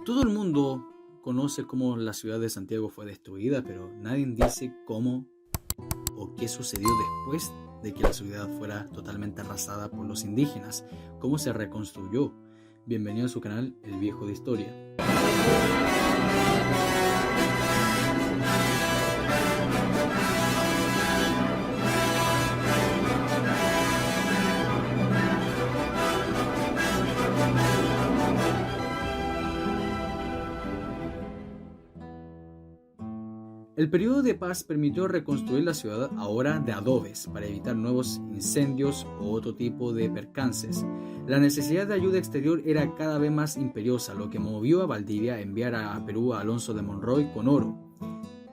Todo el mundo conoce cómo la ciudad de Santiago fue destruida, pero nadie dice cómo o qué sucedió después de que la ciudad fuera totalmente arrasada por los indígenas, cómo se reconstruyó. Bienvenido a su canal El Viejo de Historia. El periodo de paz permitió reconstruir la ciudad ahora de adobes para evitar nuevos incendios o otro tipo de percances. La necesidad de ayuda exterior era cada vez más imperiosa, lo que movió a Valdivia a enviar a Perú a Alonso de Monroy con oro,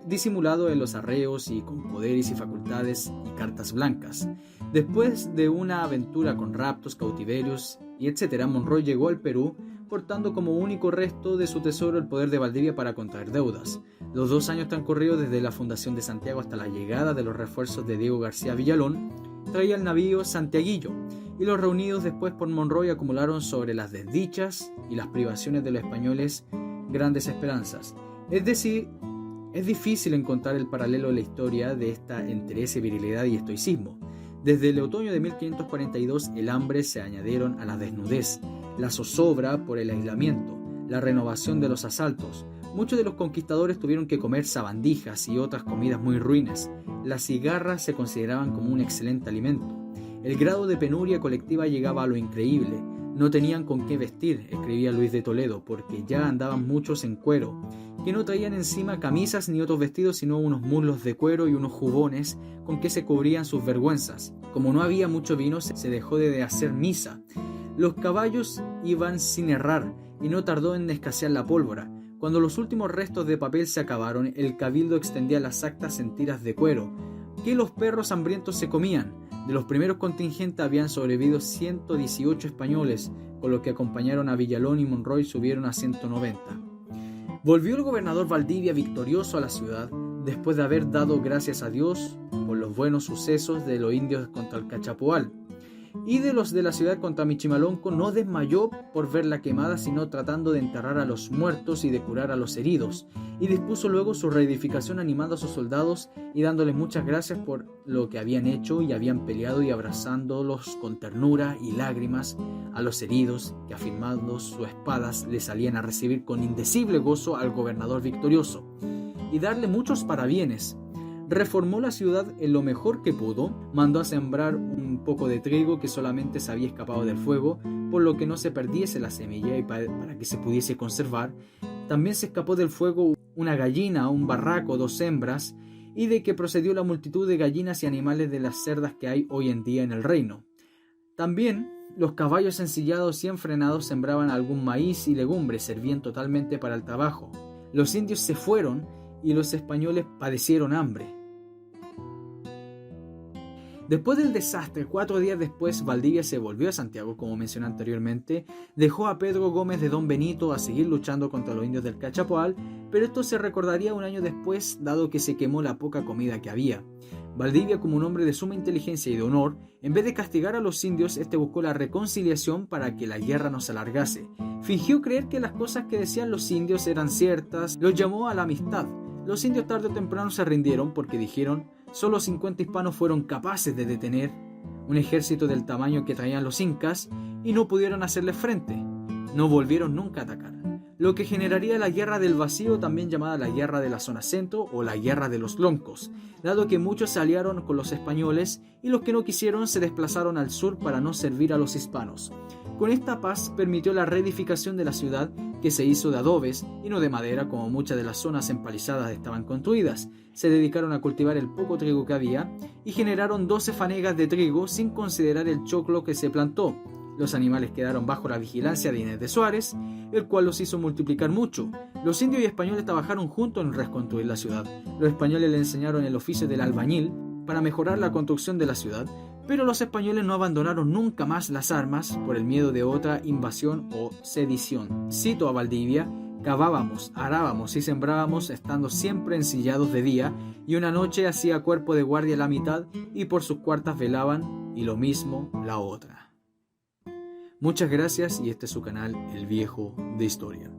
disimulado en los arreos y con poderes y facultades y cartas blancas. Después de una aventura con raptos, cautiverios y etc., Monroy llegó al Perú portando como único resto de su tesoro el poder de Valdivia para contraer deudas. Los 2 años transcurridos desde la fundación de Santiago hasta la llegada de los refuerzos de Diego García Villalón traía el navío Santiaguillo, y los reunidos después por Monroy acumularon sobre las desdichas y las privaciones de los españoles grandes esperanzas. Es decir, es difícil encontrar el paralelo en la historia de esta entereza, virilidad y estoicismo. Desde el otoño de 1542 el hambre se añadieron a la desnudez, la zozobra por el aislamiento, la renovación de los asaltos. Muchos de los conquistadores tuvieron que comer sabandijas y otras comidas muy ruines. Las cigarras se consideraban como un excelente alimento. El grado de penuria colectiva llegaba a lo increíble. No tenían con qué vestir, escribía Luis de Toledo, porque ya andaban muchos en cuero, que no traían encima camisas ni otros vestidos, sino unos muslos de cuero y unos jubones con que se cubrían sus vergüenzas. Como no había mucho vino, se dejó de hacer misa. Los caballos iban sin herrar, y no tardó en escasear la pólvora. Cuando los últimos restos de papel se acabaron, el cabildo extendía las actas en tiras de cuero, que los perros hambrientos se comían. De los primeros contingentes habían sobrevivido 118 españoles, con los que acompañaron a Villalón y Monroy subieron a 190. Volvió el gobernador Valdivia victorioso a la ciudad, después de haber dado gracias a Dios por los buenos sucesos de los indios contra el Cachapoal, y de los de la ciudad contra Michimalonco. No desmayó por verla quemada, sino tratando de enterrar a los muertos y de curar a los heridos, y dispuso luego su reedificación animando a sus soldados y dándoles muchas gracias por lo que habían hecho y habían peleado, y abrazándolos con ternura y lágrimas a los heridos, que afirmando sus espadas le salían a recibir con indecible gozo al gobernador victorioso, y darle muchos parabienes. Reformó la ciudad en lo mejor que pudo, mandó a sembrar un poco de trigo que solamente se había escapado del fuego, por lo que no se perdiese la semilla y para que se pudiese conservar. También se escapó del fuego una gallina, un barraco, 2 hembras, y de que procedió la multitud de gallinas y animales de las cerdas que hay hoy en día en el reino. También los caballos ensillados y enfrenados sembraban algún maíz y legumbres, servían totalmente para el trabajo. Los indios se fueron y los españoles padecieron hambre. Después del desastre, 4 días después, Valdivia se volvió a Santiago, como mencioné anteriormente. Dejó a Pedro Gómez de Don Benito a seguir luchando contra los indios del Cachapoal, pero esto se recordaría un año después, dado que se quemó la poca comida que había. Valdivia, como un hombre de suma inteligencia y de honor, en vez de castigar a los indios, buscó la reconciliación para que la guerra no se alargase. Fingió creer que las cosas que decían los indios eran ciertas, los llamó a la amistad. Los indios tarde o temprano se rindieron porque dijeron: solo 50 hispanos fueron capaces de detener un ejército del tamaño que traían los incas y no pudieron hacerles frente. No volvieron nunca a atacar, lo que generaría la guerra del vacío, también llamada la guerra de la zona centro o la guerra de los loncos, dado que muchos se aliaron con los españoles y los que no quisieron se desplazaron al sur para no servir a los hispanos. Con esta paz permitió la reedificación de la ciudad, que se hizo de adobes y no de madera, como muchas de las zonas empalizadas estaban construidas. Se dedicaron a cultivar el poco trigo que había y generaron 12 fanegas de trigo, sin considerar el choclo que se plantó. Los animales quedaron bajo la vigilancia de Inés de Suárez, el cual los hizo multiplicar mucho. Los indios y españoles trabajaron juntos en reconstruir la ciudad. Los españoles le enseñaron el oficio del albañil para mejorar la construcción de la ciudad, pero los españoles no abandonaron nunca más las armas por el miedo de otra invasión o sedición. Cito a Valdivia: cavábamos, arábamos y sembrábamos, estando siempre ensillados de día, y una noche hacía cuerpo de guardia la mitad, y por sus cuartas velaban, y lo mismo la otra. Muchas gracias, y este es su canal El Viejo de Historia.